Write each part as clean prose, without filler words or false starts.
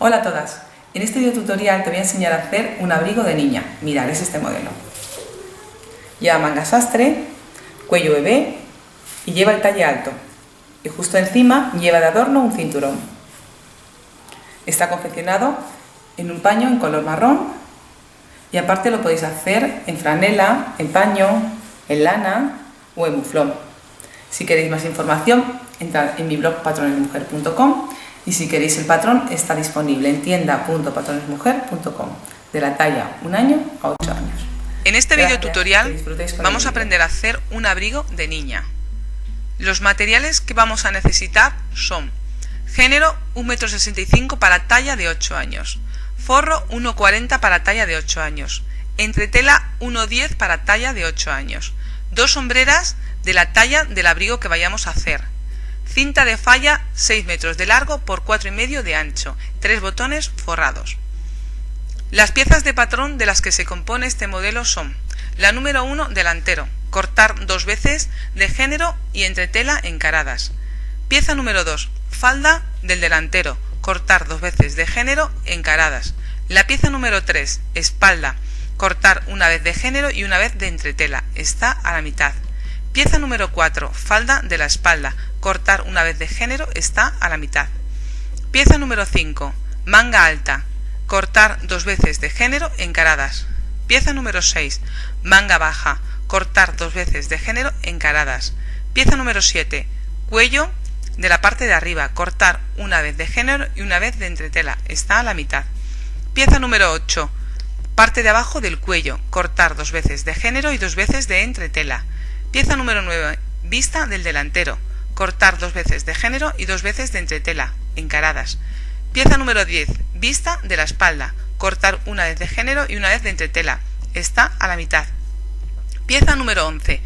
Hola a todas, en este video tutorial te voy a enseñar a hacer un abrigo de niña. Mirad, es este modelo. Lleva manga sastre, cuello bebé y lleva el talle alto. Y justo encima lleva de adorno un cinturón. Está confeccionado en un paño en color marrón y aparte lo podéis hacer en franela, en paño, en lana o en muflón. Si queréis más información, entrad en mi blog patronesmujer.com y si queréis el patrón está disponible en tienda.patronesmujer.com de la talla 1 año a 8 años. En este video tutorial vamos a aprender a hacer un abrigo de niña. Los materiales que vamos a necesitar son género 1,65 m para talla de 8 años, forro 1,40 m para talla de 8 años, entretela 1,10 m para talla de 8 años, 2 sombreras de la talla del abrigo que vayamos a hacer, cinta de falla 6 metros de largo por 4,5 de ancho, 3 botones forrados. Las piezas de patrón de las que se compone este modelo son: la número 1, delantero, cortar 2 veces de género y entretela encaradas. Pieza número 2, falda del delantero, cortar 2 veces de género encaradas. La pieza número 3, espalda, cortar una vez de género y una vez de entretela, está a la mitad. Pieza número 4, falda de la espalda, cortar una vez de género, está a la mitad. Pieza número 5, manga alta, cortar 2 veces de género encaradas. Pieza número 6, manga baja, cortar 2 veces de género encaradas. Pieza número 7, cuello de la parte de arriba, cortar una vez de género y una vez de entretela, está a la mitad. Pieza número 8, parte de abajo del cuello, cortar 2 veces de género y 2 veces de entretela. Pieza número 9, vista del delantero, cortar 2 veces de género y 2 veces de entretela, encaradas. Pieza número 10, vista de la espalda, cortar una vez de género y una vez de entretela, está a la mitad. Pieza número 11,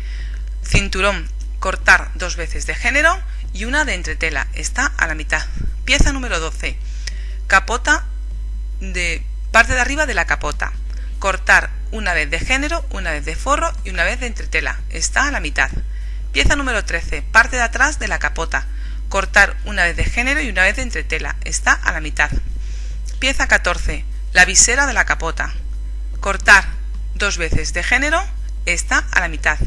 cinturón, cortar 2 veces de género y una de entretela, está a la mitad. Pieza número 12, capota, de parte de arriba de la capota, cortar una vez de género, una vez de forro y una vez de entretela, está a la mitad. Pieza número 13, parte de atrás de la capota, cortar una vez de género y una vez de entretela, está a la mitad. Pieza 14, la visera de la capota, cortar 2 veces de género, está a la mitad.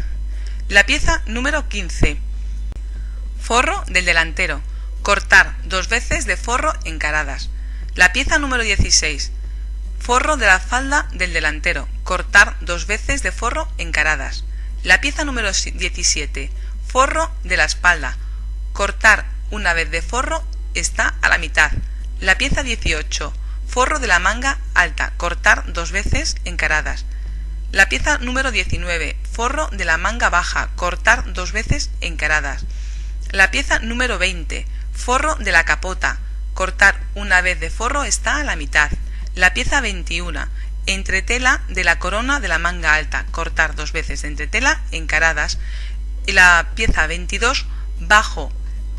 La pieza número 15, forro del delantero, cortar 2 veces de forro encaradas. La pieza número 16, forro de la falda del delantero, cortar 2 veces de forro encaradas. La pieza número 17, forro de la espalda, cortar una vez de forro, está a la mitad. La pieza 18, forro de la manga alta, cortar 2 veces encaradas. La pieza número 19, forro de la manga baja, cortar 2 veces encaradas. La pieza número 20, forro de la capota, cortar una vez de forro, está a la mitad. La pieza 21, entretela de la corona de la manga alta, cortar 2 veces de entretela encaradas. Y la pieza 22, bajo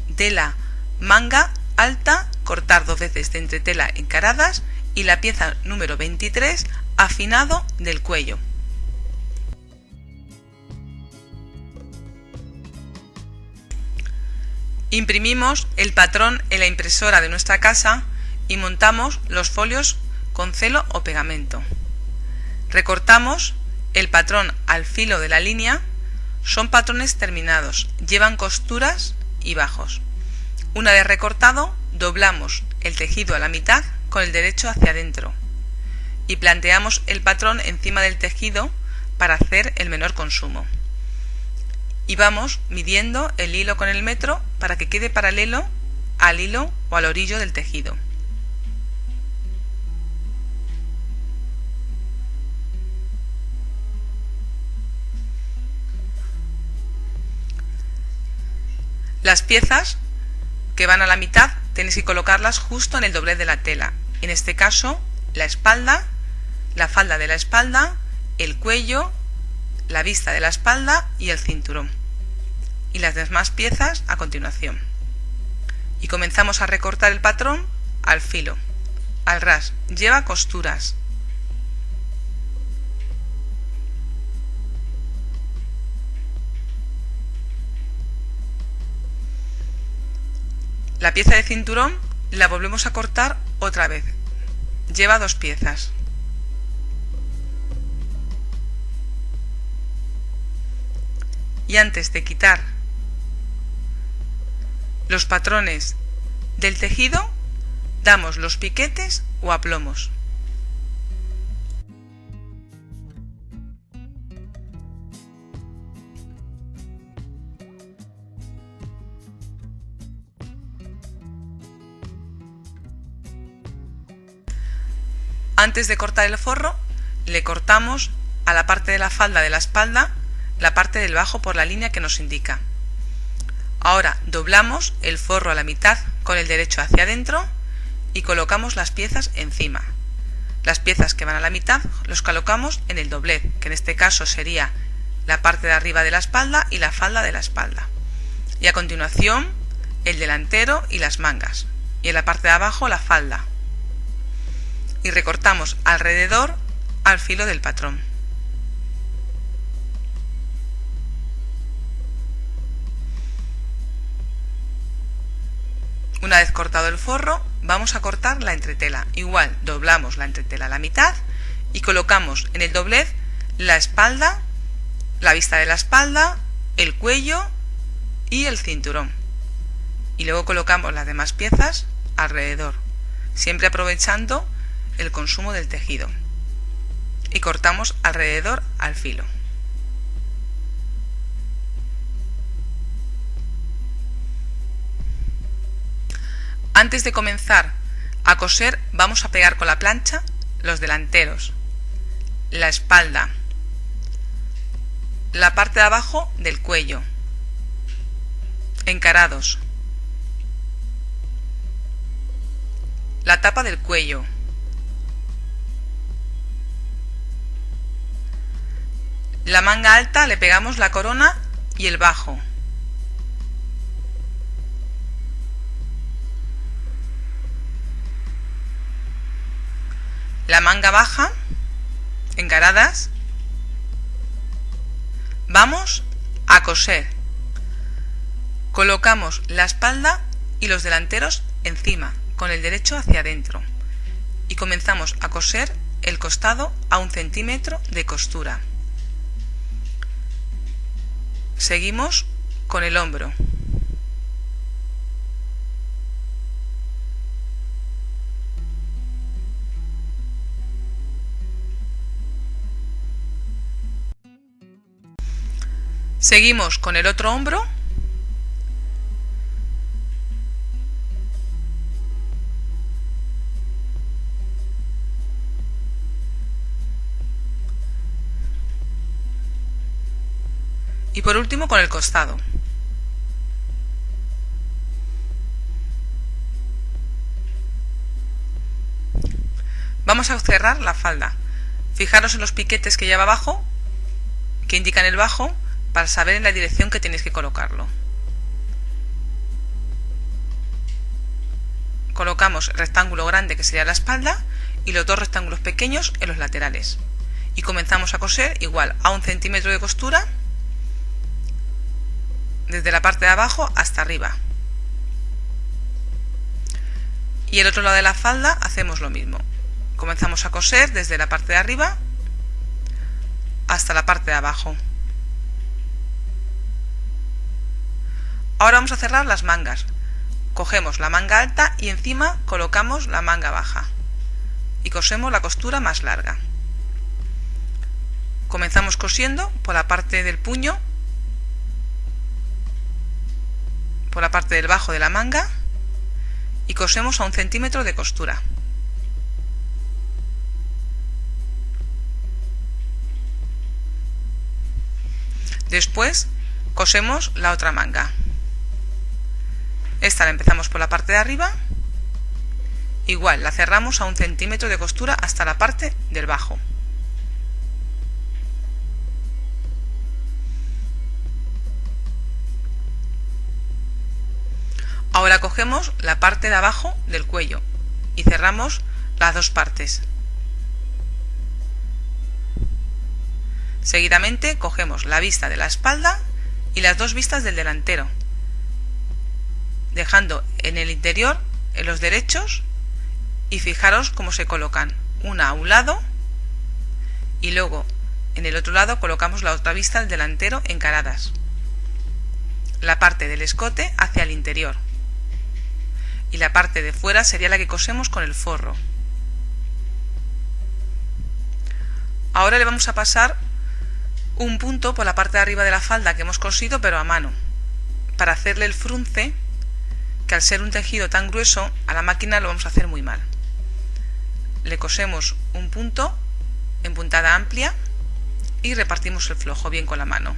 de la manga alta, cortar 2 veces de entretela encaradas. Y la pieza número 23, afinado del cuello. Imprimimos el patrón en la impresora de nuestra casa y montamos los folios con celo o pegamento. Recortamos el patrón al filo de la línea. Son patrones terminados, llevan costuras y bajos. Una vez recortado, doblamos el tejido a la mitad con el derecho hacia adentro y planteamos el patrón encima del tejido para hacer el menor consumo. Y vamos midiendo el hilo con el metro para que quede paralelo al hilo o al orillo del tejido. Las piezas que van a la mitad tenéis que colocarlas justo en el doblez de la tela. En este caso, la espalda, la falda de la espalda, el cuello, la vista de la espalda y el cinturón. Y las demás piezas a continuación. Y comenzamos a recortar el patrón al filo, al ras. Lleva costuras. La pieza de cinturón la volvemos a cortar otra vez lleva 2 piezas. Y antes de quitar los patrones del tejido, damos los piquetes o aplomos. Antes de cortar el forro, le cortamos a la parte de la falda de la espalda la parte del bajo por la línea que nos indica. Ahora doblamos el forro a la mitad con el derecho hacia adentro y colocamos las piezas encima. Las piezas que van a la mitad los colocamos en el doblez, que en este caso sería la parte de arriba de la espalda y la falda de la espalda. Y a continuación el delantero y las mangas. Y en la parte de abajo la falda. Y recortamos alrededor al filo del patrón. Una vez cortado el forro, vamos a cortar la entretela. Igual, doblamos la entretela a la mitad y colocamos en el doblez la espalda, la vista de la espalda, el cuello y el cinturón. Y luego colocamos las demás piezas alrededor, siempre aprovechando el consumo del tejido. Y cortamos alrededor al filo. Antes de comenzar a coser, vamos a pegar con la plancha los delanteros, la espalda, la parte de abajo del cuello, encarados, la tapa del cuello, la manga alta le pegamos la corona y el bajo. La manga baja, encaradas. Vamos a coser. Colocamos la espalda y los delanteros encima, con el derecho hacia adentro. Y comenzamos a coser el costado a 1 centímetro de costura. Seguimos con el hombro. Seguimos con el otro hombro. Y por último con el costado. Vamos a cerrar la falda. Fijaros en los piquetes que lleva abajo, que indican el bajo, para saber en la dirección que tenéis que colocarlo. Colocamos el rectángulo grande que sería la espalda y los 2 rectángulos pequeños en los laterales. Y comenzamos a coser igual a 1 centímetro de costura desde la parte de abajo hasta arriba. Y el otro lado de la falda hacemos lo mismo. Comenzamos a coser desde la parte de arriba hasta la parte de abajo. Ahora vamos a cerrar las mangas. Cogemos la manga alta y encima colocamos la manga baja. Y cosemos la costura más larga. Comenzamos cosiendo por la parte del puño, por la parte del bajo de la manga y cosemos a 1 centímetro de costura. Después cosemos la otra manga. Esta la empezamos por la parte de arriba, igual la cerramos a 1 centímetro de costura hasta la parte del bajo. Ahora cogemos la parte de abajo del cuello y cerramos las 2 partes. Seguidamente cogemos la vista de la espalda y las 2 vistas del delantero, dejando en el interior, en los derechos, y fijaros cómo se colocan, una a un lado y luego en el otro lado colocamos la otra vista del delantero encaradas, la parte del escote hacia el interior y la parte de fuera sería la que cosemos con el forro. Ahora le vamos a pasar un punto por la parte de arriba de la falda que hemos cosido, pero a mano, para hacerle el frunce, que al ser un tejido tan grueso a la máquina lo vamos a hacer muy mal. Le cosemos un punto en puntada amplia y repartimos el flojo bien con la mano.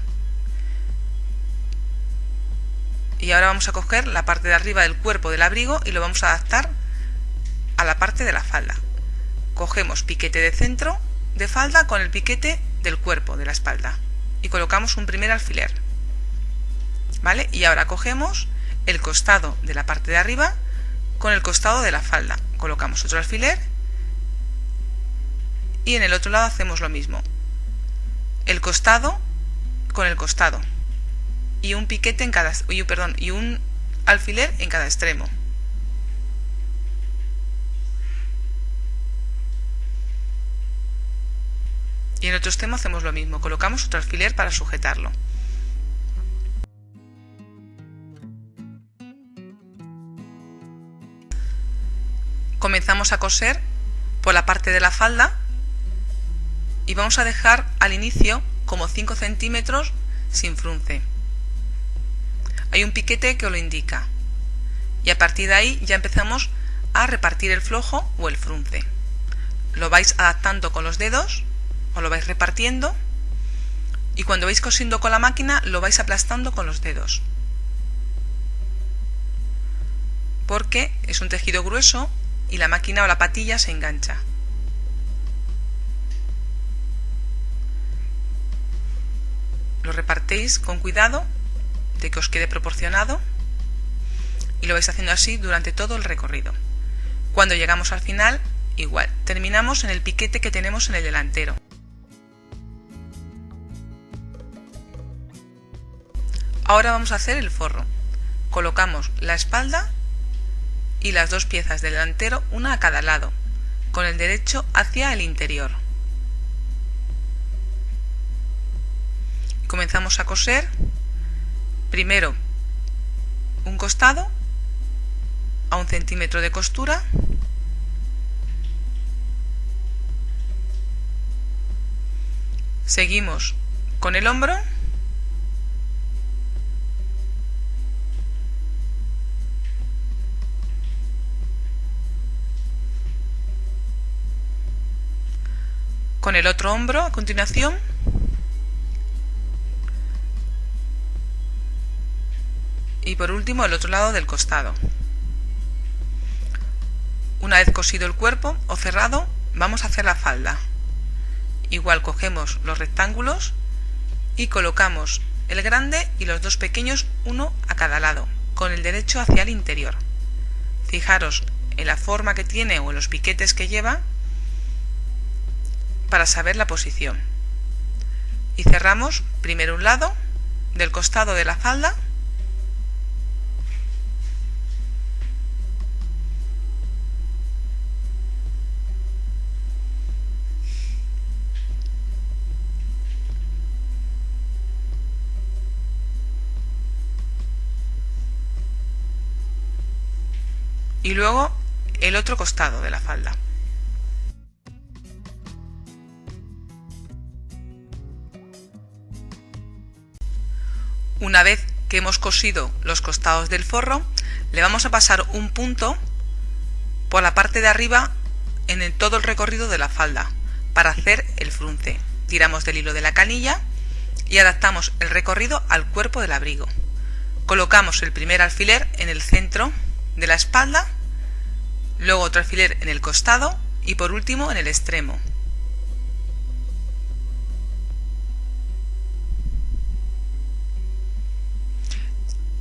Y ahora vamos a coger la parte de arriba del cuerpo del abrigo y lo vamos a adaptar a la parte de la falda. Cogemos piquete de centro de falda con el piquete del cuerpo de la espalda y colocamos un primer alfiler, ¿vale? Y ahora cogemos el costado de la parte de arriba con el costado de la falda, colocamos otro alfiler y en el otro lado hacemos lo mismo, el costado con el costado y un piquete en cada, y un alfiler en cada extremo. Y en otro extremo hacemos lo mismo, colocamos otro alfiler para sujetarlo. Comenzamos a coser por la parte de la falda y vamos a dejar al inicio como 5 centímetros sin frunce. Hay un piquete que os lo indica y a partir de ahí ya empezamos a repartir el flojo o el frunce. Lo vais adaptando con los dedos o lo vais repartiendo y cuando vais cosiendo con la máquina lo vais aplastando con los dedos, porque es un tejido grueso y la máquina o la patilla se engancha. Lo repartéis con cuidado de que os quede proporcionado y lo vais haciendo así durante todo el recorrido. Cuando llegamos al final, igual, terminamos en el piquete que tenemos en el delantero. Ahora vamos a hacer el forro. Colocamos la espalda y las dos piezas del delantero, una a cada lado, con el derecho hacia el interior. Comenzamos a coser primero un costado a 1 centímetro de costura, seguimos con el hombro, con el otro hombro a continuación, y por último el otro lado del costado. Una vez cosido el cuerpo o cerrado, vamos a hacer la falda. Igual cogemos los rectángulos y colocamos el grande y los dos pequeños, uno a cada lado, con el derecho hacia el interior. Fijaros en la forma que tiene o en los piquetes que lleva para saber la posición. Y cerramos primero un lado del costado de la falda y luego el otro costado de la falda. Una vez que hemos cosido los costados del forro, le vamos a pasar un punto por la parte de arriba en todo el recorrido de la falda para hacer el frunce. Tiramos del hilo de la canilla y adaptamos el recorrido al cuerpo del abrigo. Colocamos el primer alfiler en el centro de la espalda, luego otro alfiler en el costado y por último en el extremo.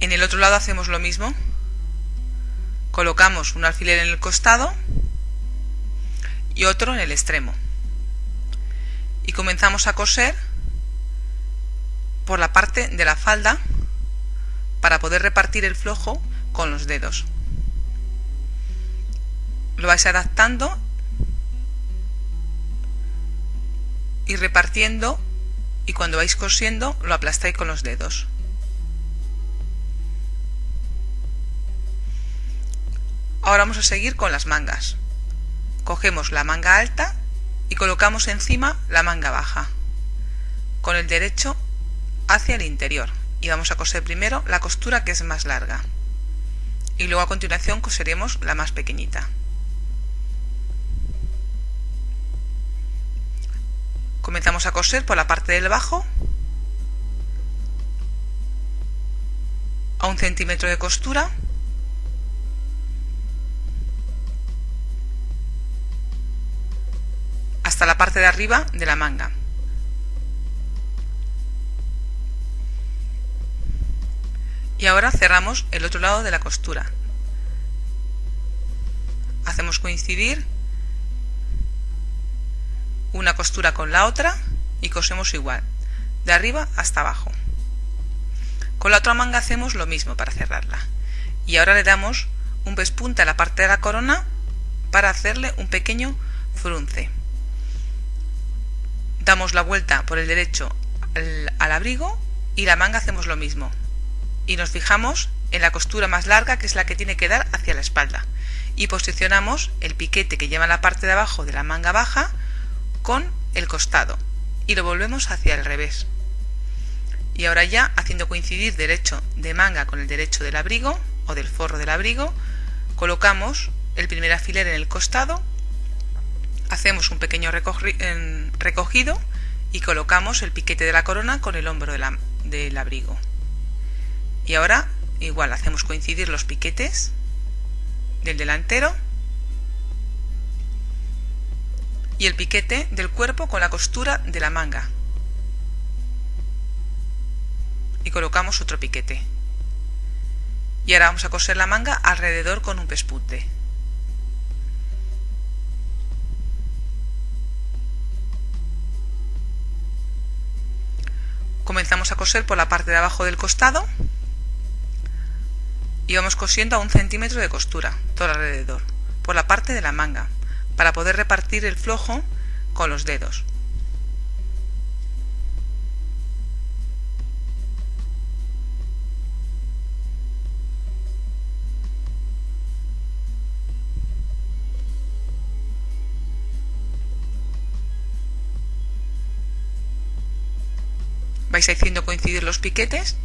En el otro lado hacemos lo mismo, colocamos un alfiler en el costado y otro en el extremo y comenzamos a coser por la parte de la falda para poder repartir el flojo con los dedos. Lo vais adaptando y repartiendo, y cuando vais cosiendo lo aplastáis con los dedos. Ahora vamos a seguir con las mangas. Cogemos la manga alta y colocamos encima la manga baja, con el derecho hacia el interior, y vamos a coser primero la costura que es más larga y luego a continuación coseremos la más pequeñita. Comenzamos a coser por la parte del bajo a 1 centímetro de costura hasta la parte de arriba de la manga. Y ahora cerramos el otro lado de la costura. Hacemos coincidir una costura con la otra y cosemos igual, de arriba hasta abajo. Con la otra manga hacemos lo mismo para cerrarla. Y ahora le damos un pespunte a la parte de la corona para hacerle un pequeño frunce. Damos la vuelta por el derecho al abrigo y la manga hacemos lo mismo. Y nos fijamos en la costura más larga, que es la que tiene que dar hacia la espalda. Y posicionamos el piquete que lleva en la parte de abajo de la manga baja con el costado. Y lo volvemos hacia el revés. Y ahora ya, haciendo coincidir derecho de manga con el derecho del abrigo o del forro del abrigo, colocamos el primer alfiler en el costado, hacemos un pequeño recogido y colocamos el piquete de la corona con el hombro del abrigo. Y ahora igual hacemos coincidir los piquetes del delantero y el piquete del cuerpo con la costura de la manga. Y colocamos otro piquete. Y ahora vamos a coser la manga alrededor con un pespunte. Comenzamos a coser por la parte de abajo del costado y vamos cosiendo a 1 centímetro de costura todo alrededor, por la parte de la manga, para poder repartir el flojo con los dedos. Vais haciendo coincidir los piquetes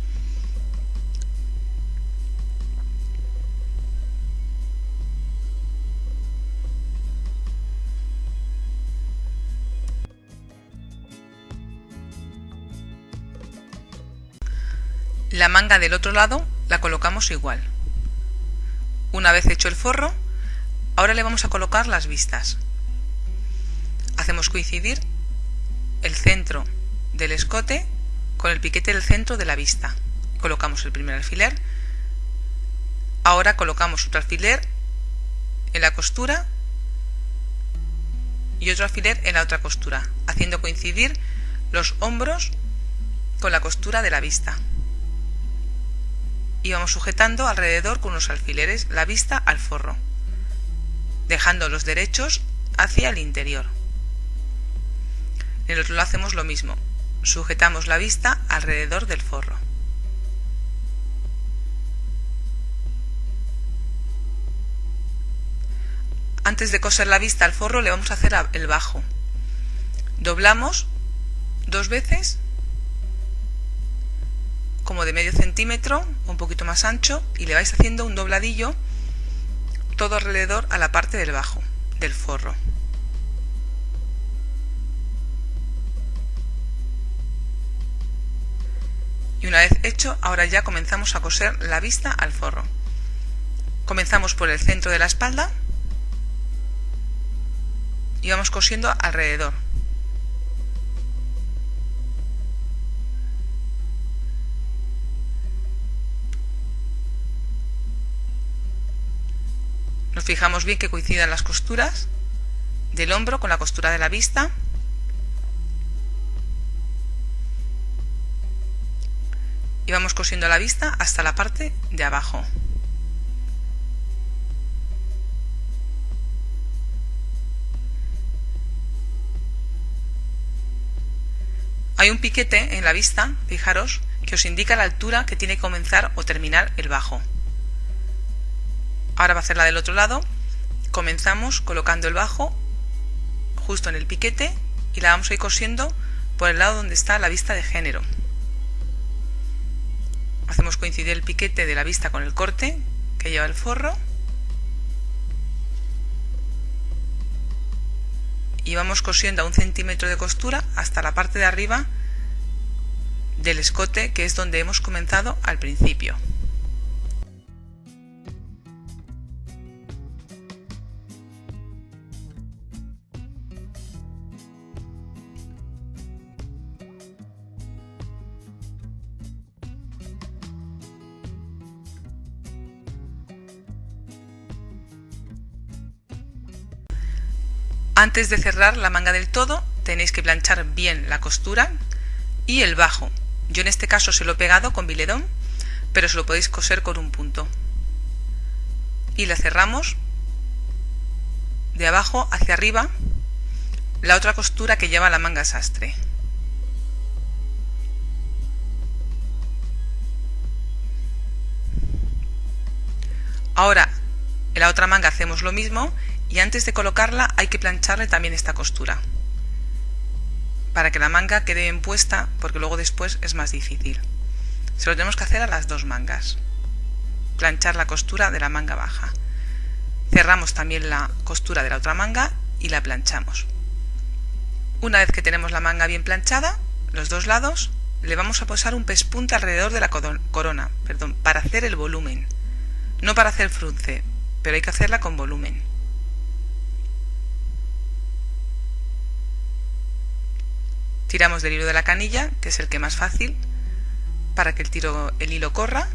la manga del otro lado la colocamos igual. Una vez hecho el forro, ahora le vamos a colocar las vistas. Hacemos coincidir el centro del escote con el piquete del centro de la vista. Colocamos el primer alfiler. Ahora colocamos otro alfiler en la costura y otro alfiler en la otra costura, haciendo coincidir los hombros con la costura de la vista. Y vamos sujetando alrededor con unos alfileres la vista al forro, dejando los derechos hacia el interior. En el otro lado hacemos lo mismo, sujetamos la vista alrededor del forro. Antes de coser la vista al forro le vamos a hacer el bajo. Doblamos 2 veces, como de medio centímetro, un poquito más ancho, y le vais haciendo un dobladillo todo alrededor a la parte del bajo del forro. Y una vez hecho, ahora ya comenzamos a coser la vista al forro. Comenzamos por el centro de la espalda y vamos cosiendo alrededor. Nos fijamos bien que coincidan las costuras del hombro con la costura de la vista. Y vamos cosiendo la vista hasta la parte de abajo. Hay un piquete en la vista, fijaros, que os indica la altura que tiene que comenzar o terminar el bajo. Ahora va a hacer la del otro lado. Comenzamos colocando el bajo justo en el piquete y la vamos a ir cosiendo por el lado donde está la vista de género. Hacemos coincidir el piquete de la vista con el corte que lleva el forro y vamos cosiendo a 1 centímetro de costura hasta la parte de arriba del escote, que es donde hemos comenzado al principio. Antes de cerrar la manga del todo, tenéis que planchar bien la costura y el bajo. Yo en este caso se lo he pegado con biledón, pero se lo podéis coser con un punto. Y la cerramos de abajo hacia arriba, la otra costura que lleva la manga sastre. Ahora en la otra manga hacemos lo mismo y antes de colocarla hay que plancharle también esta costura para que la manga quede bien puesta, porque luego después es más difícil. Se lo tenemos que hacer a las dos mangas, planchar la costura de la manga baja. Cerramos también la costura de la otra manga y la planchamos. Una vez que tenemos la manga bien planchada, los dos lados, le vamos a posar un pespunte alrededor de la corona, para hacer el volumen, no para hacer frunce, pero hay que hacerla con volumen. Tiramos del hilo de la canilla, que es el que más fácil, para que el hilo corra,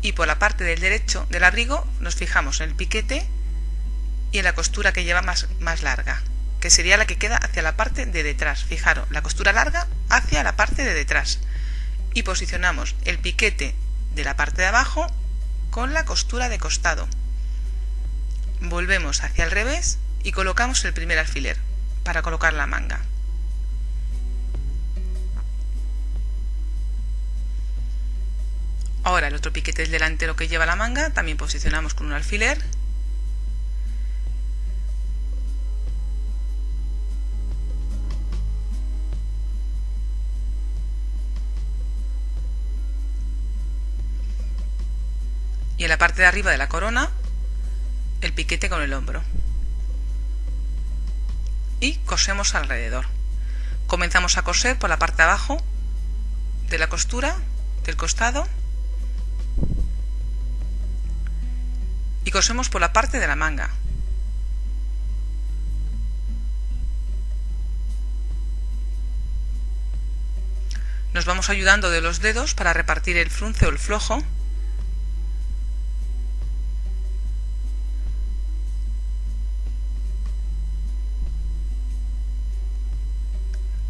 y por la parte del derecho del abrigo nos fijamos en el piquete y en la costura que lleva más larga, que sería la que queda hacia la parte de detrás. Fijaros, la costura larga hacia la parte de detrás, y posicionamos el piquete de la parte de abajo con la costura de costado. Volvemos hacia el revés y colocamos el primer alfiler para colocar la manga. Ahora el otro piquete delantero que lleva la manga también posicionamos con un alfiler y en la parte de arriba de la corona el piquete con el hombro y cosemos alrededor. Comenzamos a coser por la parte de abajo de la costura del costado y cosemos por la parte de la manga. Nos vamos ayudando de los dedos para repartir el frunce o el flojo.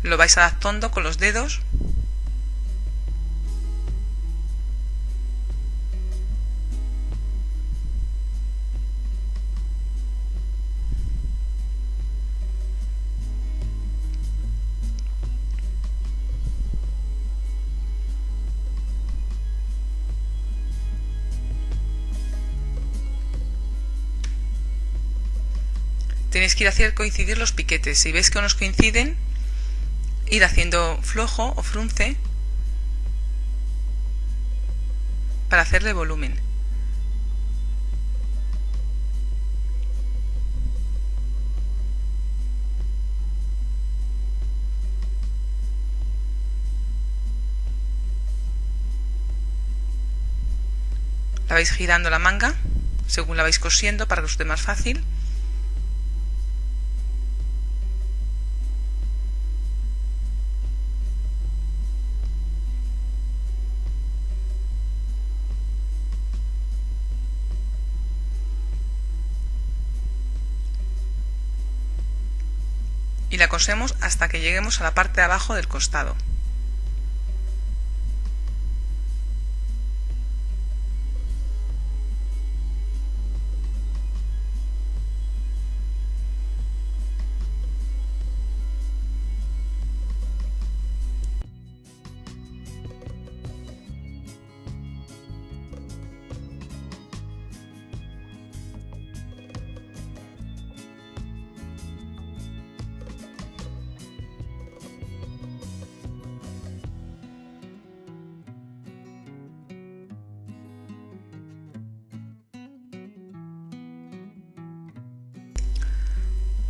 Lo vais adaptando con los dedos. Tenéis que ir a hacer coincidir los piquetes. Si veis que no os coinciden, ir haciendo flojo o frunce para hacerle volumen. La vais girando la manga según la vais cosiendo para que os esté más fácil. Y la cosemos hasta que lleguemos a la parte de abajo del costado.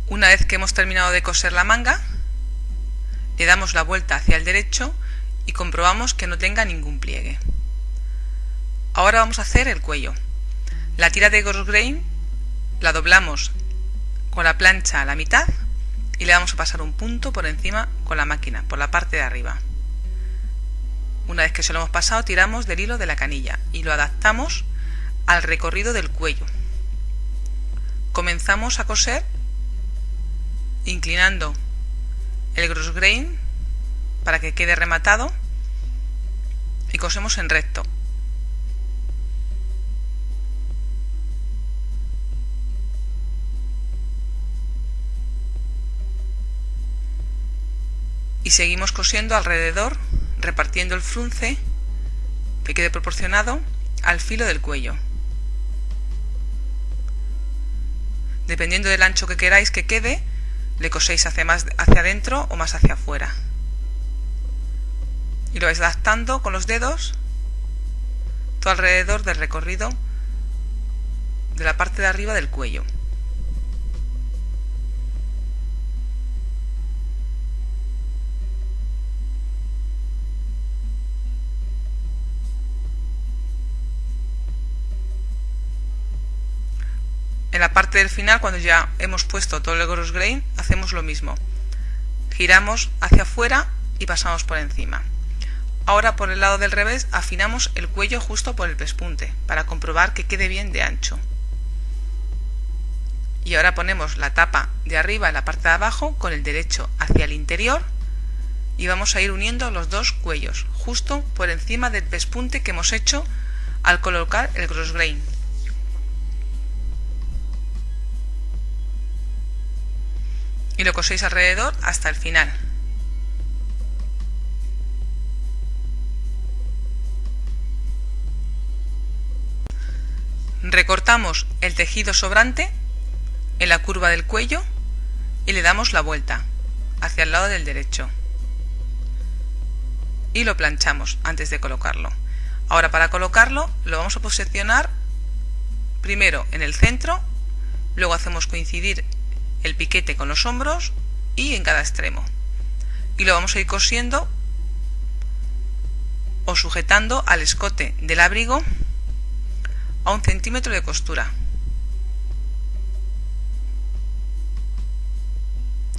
Una vez que hemos terminado de coser la manga, le damos la vuelta hacia el derecho y comprobamos que no tenga ningún pliegue. Ahora vamos a hacer el cuello. La tira de grosgrain la doblamos con la plancha a la mitad y le vamos a pasar un punto por encima con la máquina, por la parte de arriba. Una vez que se lo hemos pasado, tiramos del hilo de la canilla y lo adaptamos al recorrido del cuello. Comenzamos a coser inclinando el grosgrain para que quede rematado y cosemos en recto. Y seguimos cosiendo alrededor, repartiendo el frunce que quede proporcionado al filo del cuello. Dependiendo del ancho que queráis que quede, le coséis más hacia adentro o más hacia afuera. Y lo vais adaptando con los dedos todo alrededor del recorrido de la parte de arriba del cuello. En la parte del final, cuando ya hemos puesto todo el grosgrain, hacemos lo mismo. Giramos hacia afuera y pasamos por encima. Ahora por el lado del revés afinamos el cuello justo por el pespunte para comprobar que quede bien de ancho. Y ahora ponemos la tapa de arriba en la parte de abajo con el derecho hacia el interior y vamos a ir uniendo los dos cuellos justo por encima del pespunte que hemos hecho al colocar el grosgrain. Y lo coséis alrededor hasta el final. Recortamos el tejido sobrante en la curva del cuello y le damos la vuelta hacia el lado del derecho. Y lo planchamos antes de colocarlo. Ahora para colocarlo lo vamos a posicionar primero en el centro, luego hacemos coincidir el piquete con los hombros y en cada extremo. Y lo vamos a ir cosiendo o sujetando al escote del abrigo a 1 centímetro de costura.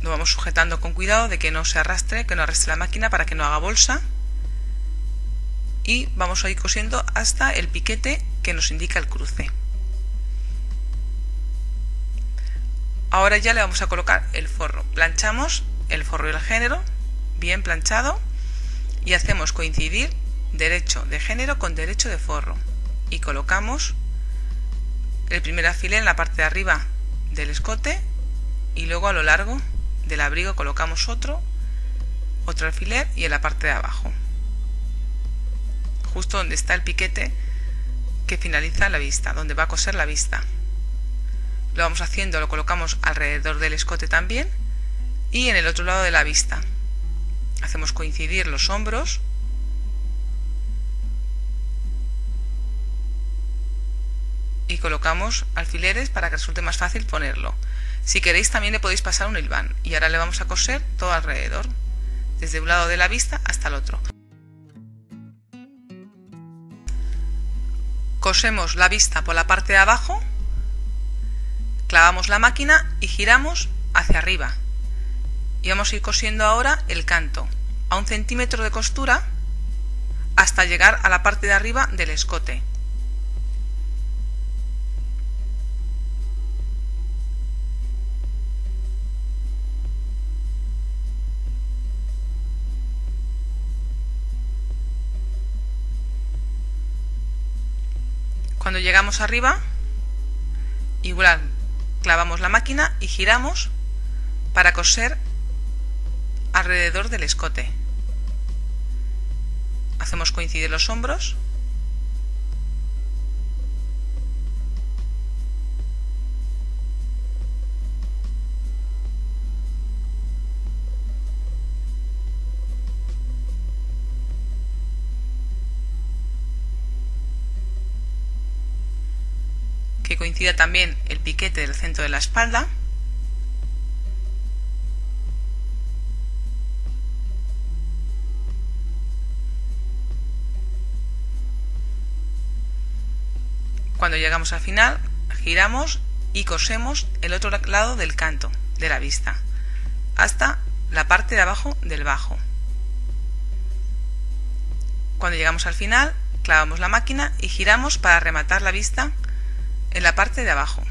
Lo vamos sujetando con cuidado de que no se arrastre, que no arrastre la máquina para que no haga bolsa. Y vamos a ir cosiendo hasta el piquete que nos indica el cruce. Ahora ya le vamos a colocar el forro. Planchamos el forro y el género, bien planchado, y hacemos coincidir derecho de género con derecho de forro. Y colocamos el primer alfiler en la parte de arriba del escote y luego a lo largo del abrigo colocamos otro alfiler y en la parte de abajo, justo donde está el piquete que finaliza la vista, donde va a coser la vista. Lo vamos haciendo, lo colocamos alrededor del escote también y en el otro lado de la vista. Hacemos coincidir los hombros y colocamos alfileres para que resulte más fácil ponerlo. Si queréis también le podéis pasar un hilván y ahora le vamos a coser todo alrededor, desde un lado de la vista hasta el otro. Cosemos la vista por la parte de abajo, clavamos la máquina y giramos hacia arriba. Y vamos a ir cosiendo ahora el canto a 1 centímetro de costura hasta llegar a la parte de arriba del escote. Cuando llegamos arriba, igual clavamos la máquina y giramos para coser alrededor del escote. Hacemos coincidir los hombros que coincida también el piquete del centro de la espalda Cuando llegamos al final, giramos y cosemos el otro lado del canto de la vista hasta la parte de abajo del bajo. Cuando llegamos al final, clavamos la máquina y giramos para rematar la vista en la parte de abajo.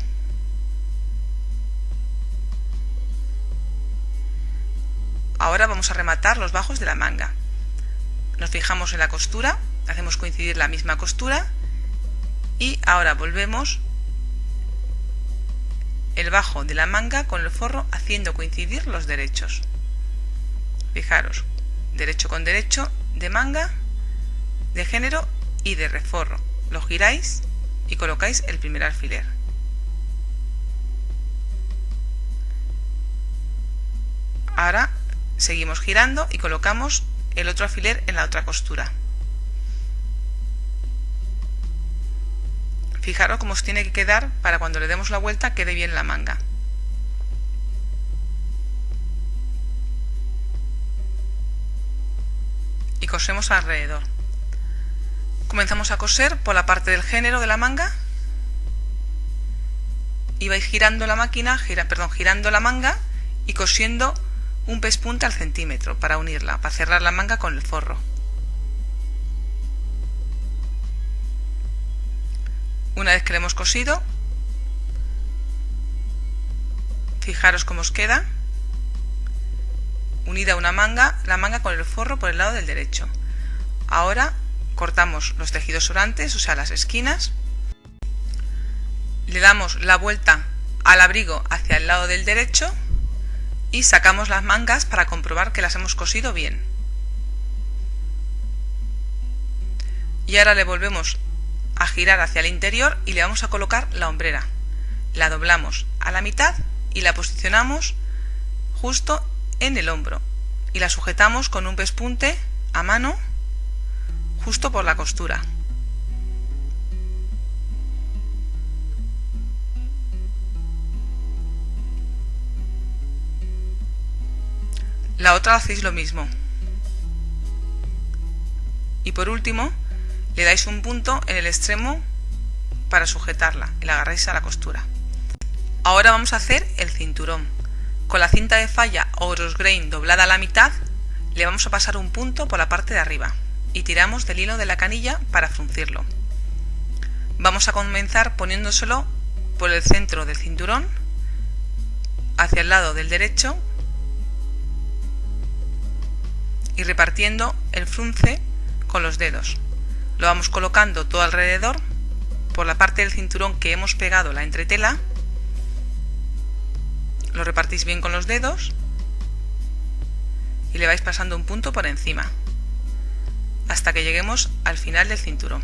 Ahora vamos a rematar los bajos de la manga. Nos fijamos en la costura, hacemos coincidir la misma costura y ahora volvemos el bajo de la manga con el forro haciendo coincidir los derechos. Fijaros, derecho con derecho de manga, de género y de reforro. Lo giráis y colocáis el primer alfiler. Ahora seguimos girando y colocamos el otro alfiler en la otra costura. Fijaros cómo os tiene que quedar para cuando le demos la vuelta quede bien la manga. Y cosemos alrededor. Comenzamos a coser por la parte del género de la manga y vais girando la máquina, girando la manga y cosiendo un pespunte al centímetro para unirla, para cerrar la manga con el forro. Una vez que le hemos cosido, fijaros cómo os queda unida una manga, la manga con el forro por el lado del derecho. Ahora cortamos los tejidos sobrantes, o sea las esquinas, le damos la vuelta al abrigo hacia el lado del derecho y sacamos las mangas para comprobar que las hemos cosido bien. Y ahora le volvemos a girar hacia el interior y le vamos a colocar la hombrera. La doblamos a la mitad y la posicionamos justo en el hombro y la sujetamos con un pespunte a mano justo por la costura. La otra hacéis lo mismo. Y por último, le dais un punto en el extremo para sujetarla y la agarráis a la costura. Ahora vamos a hacer el cinturón. Con la cinta de falla o grosgrain doblada a la mitad, le vamos a pasar un punto por la parte de arriba y tiramos del hilo de la canilla para fruncirlo. Vamos a comenzar poniéndoselo por el centro del cinturón, hacia el lado del derecho y repartiendo el frunce con los dedos. Lo vamos colocando todo alrededor por la parte del cinturón que hemos pegado la entretela. Lo repartís bien con los dedos y le vais pasando un punto por encima hasta que lleguemos al final del cinturón.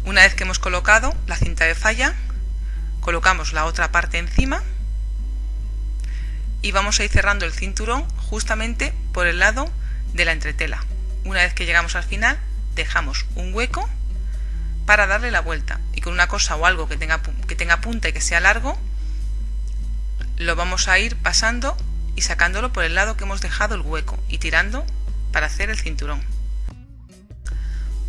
Una vez que hemos colocado la cinta de falla, colocamos la otra parte encima y vamos a ir cerrando el cinturón justamente por el lado de la entretela. Una vez que llegamos al final, dejamos un hueco para darle la vuelta y con una cosa o algo que tenga punta y que sea largo, lo vamos a ir pasando y sacándolo por el lado que hemos dejado el hueco y tirando para hacer el cinturón.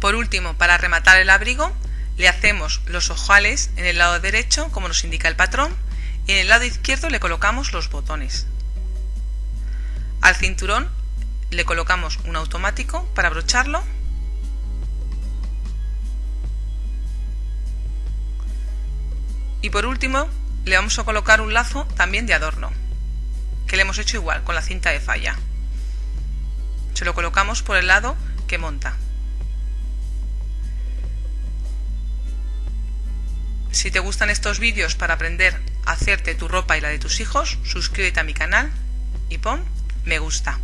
Por último, para rematar el abrigo, le hacemos los ojales en el lado derecho, como nos indica el patrón, y en el lado izquierdo le colocamos los botones. Al cinturón le colocamos un automático para abrocharlo y por último le vamos a colocar un lazo también de adorno, que le hemos hecho igual con la cinta de falla. Se lo colocamos por el lado que monta. Si te gustan estos vídeos para aprender a hacerte tu ropa y la de tus hijos, suscríbete a mi canal y pon me gusta.